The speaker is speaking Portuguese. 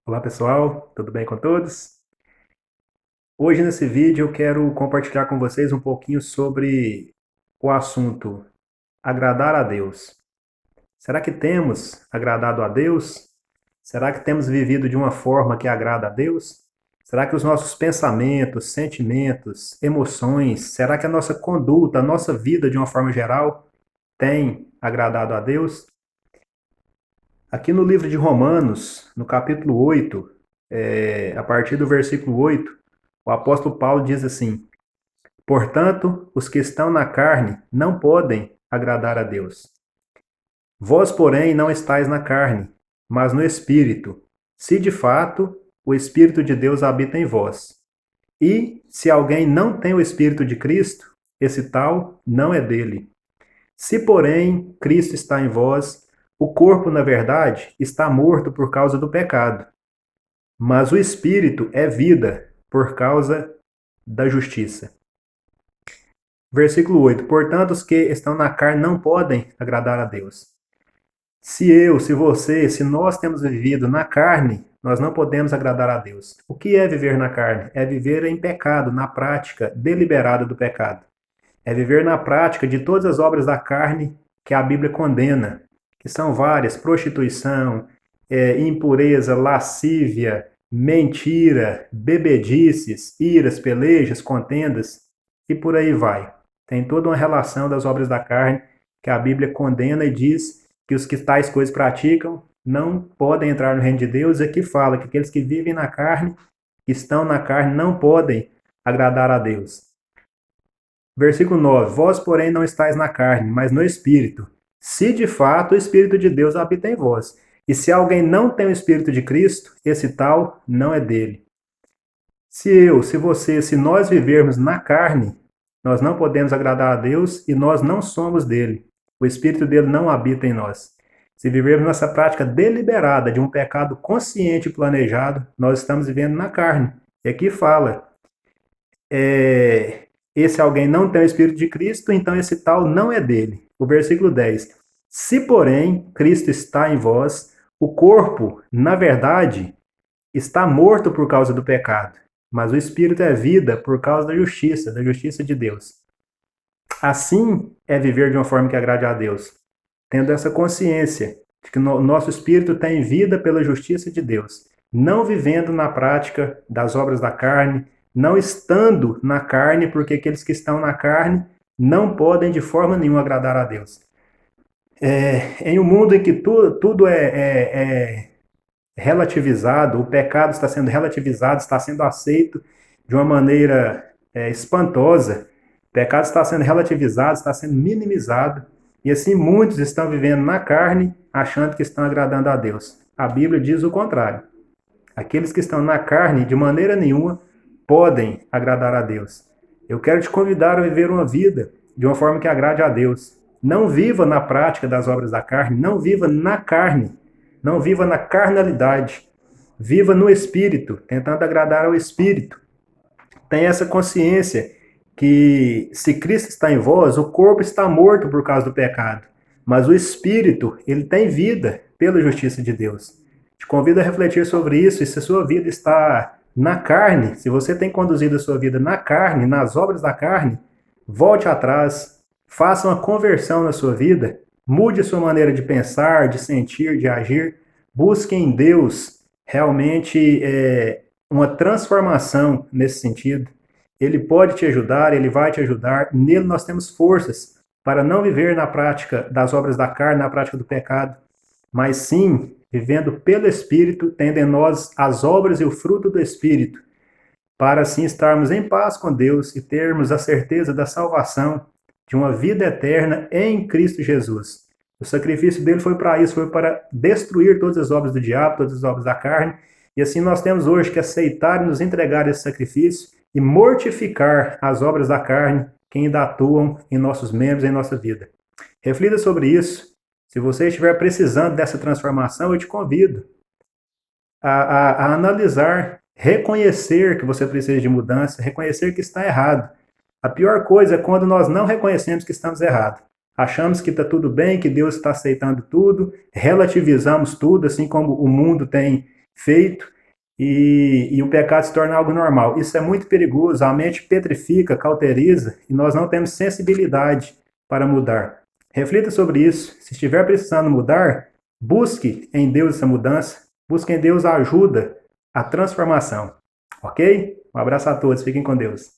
Olá pessoal, tudo bem com todos? Hoje nesse vídeo eu quero compartilhar com vocês um pouquinho sobre o assunto agradar a Deus. Será que temos agradado a Deus? Será que temos vivido de uma forma que agrada a Deus? Será que os nossos pensamentos, sentimentos, emoções, será que a nossa conduta, a nossa vida de uma forma geral tem agradado a Deus? Aqui no livro de Romanos, no capítulo 8, a partir do versículo 8, o apóstolo Paulo diz assim: Portanto, os que estão na carne não podem agradar a Deus. Vós, porém, não estáis na carne, mas no Espírito, se de fato o Espírito de Deus habita em vós. E, se alguém não tem o Espírito de Cristo, esse tal não é dele. Se, porém, Cristo está em vós, o corpo, na verdade, está morto por causa do pecado, mas o Espírito é vida por causa da justiça. Versículo 8: Portanto, os que estão na carne não podem agradar a Deus. Se eu, se você, se nós temos vivido na carne, nós não podemos agradar a Deus. O que é viver na carne? É viver em pecado, na prática deliberada do pecado. É viver na prática de todas as obras da carne que a Bíblia condena, que são várias: prostituição, impureza, lascívia, mentira, bebedices, iras, pelejas, contendas, e por aí vai. Tem toda uma relação das obras da carne que a Bíblia condena e diz que os que tais coisas praticam não podem entrar no reino de Deus. E aqui fala que aqueles que vivem na carne, que estão na carne, não podem agradar a Deus. Versículo 9: Vós, porém, não estáis na carne, mas no Espírito, se de fato o Espírito de Deus habita em vós. E se alguém não tem o Espírito de Cristo, esse tal não é dele. Se eu, se você, se nós vivermos na carne, nós não podemos agradar a Deus e nós não somos dele. O Espírito dele não habita em nós. Se vivermos nessa prática deliberada de um pecado consciente e planejado, nós estamos vivendo na carne. E aqui fala, esse alguém não tem o Espírito de Cristo, então esse tal não é dele. O versículo 10: Se, porém, Cristo está em vós, o corpo, na verdade, está morto por causa do pecado, mas o Espírito é vida por causa da justiça de Deus. Assim é viver de uma forma que agrade a Deus, tendo essa consciência de que o nosso espírito tem vida pela justiça de Deus, não vivendo na prática das obras da carne, não estando na carne, porque aqueles que estão na carne não podem de forma nenhuma agradar a Deus. Em um mundo em que tudo é relativizado, o pecado está sendo relativizado, está sendo aceito de uma maneira espantosa, o pecado está sendo relativizado, está sendo minimizado, e assim muitos estão vivendo na carne, achando que estão agradando a Deus. A Bíblia diz o contrário. Aqueles que estão na carne, de maneira nenhuma, podem agradar a Deus. Eu quero te convidar a viver uma vida de uma forma que agrade a Deus. Não viva na prática das obras da carne, não viva na carne, não viva na carnalidade. Viva no Espírito, tentando agradar ao Espírito. Tenha essa consciência que se Cristo está em vós, o corpo está morto por causa do pecado, mas o Espírito, ele tem vida pela justiça de Deus. Te convido a refletir sobre isso, e se a sua vida está na carne, se você tem conduzido a sua vida na carne, nas obras da carne, volte atrás, faça uma conversão na sua vida, mude a sua maneira de pensar, de sentir, de agir, busque em Deus realmente uma transformação nesse sentido. Ele pode te ajudar, ele vai te ajudar. Nele nós temos forças para não viver na prática das obras da carne, na prática do pecado, mas sim vivendo pelo Espírito, tendo em nós as obras e o fruto do Espírito, para assim estarmos em paz com Deus e termos a certeza da salvação, de uma vida eterna em Cristo Jesus. O sacrifício dele foi para isso, foi para destruir todas as obras do diabo, todas as obras da carne, e assim nós temos hoje que aceitar e nos entregar esse sacrifício e mortificar as obras da carne que ainda atuam em nossos membros, em nossa vida. Reflita sobre isso. Se você estiver precisando dessa transformação, eu te convido a analisar, reconhecer que você precisa de mudança, reconhecer que está errado. A pior coisa é quando nós não reconhecemos que estamos errados. Achamos que está tudo bem, que Deus está aceitando tudo, relativizamos tudo, assim como o mundo tem feito, e o pecado se torna algo normal. Isso é muito perigoso, a mente petrifica, cauteriza e nós não temos sensibilidade para mudar. Reflita sobre isso. Se estiver precisando mudar, busque em Deus essa mudança, busque em Deus a ajuda, a transformação. Ok? Um abraço a todos, fiquem com Deus.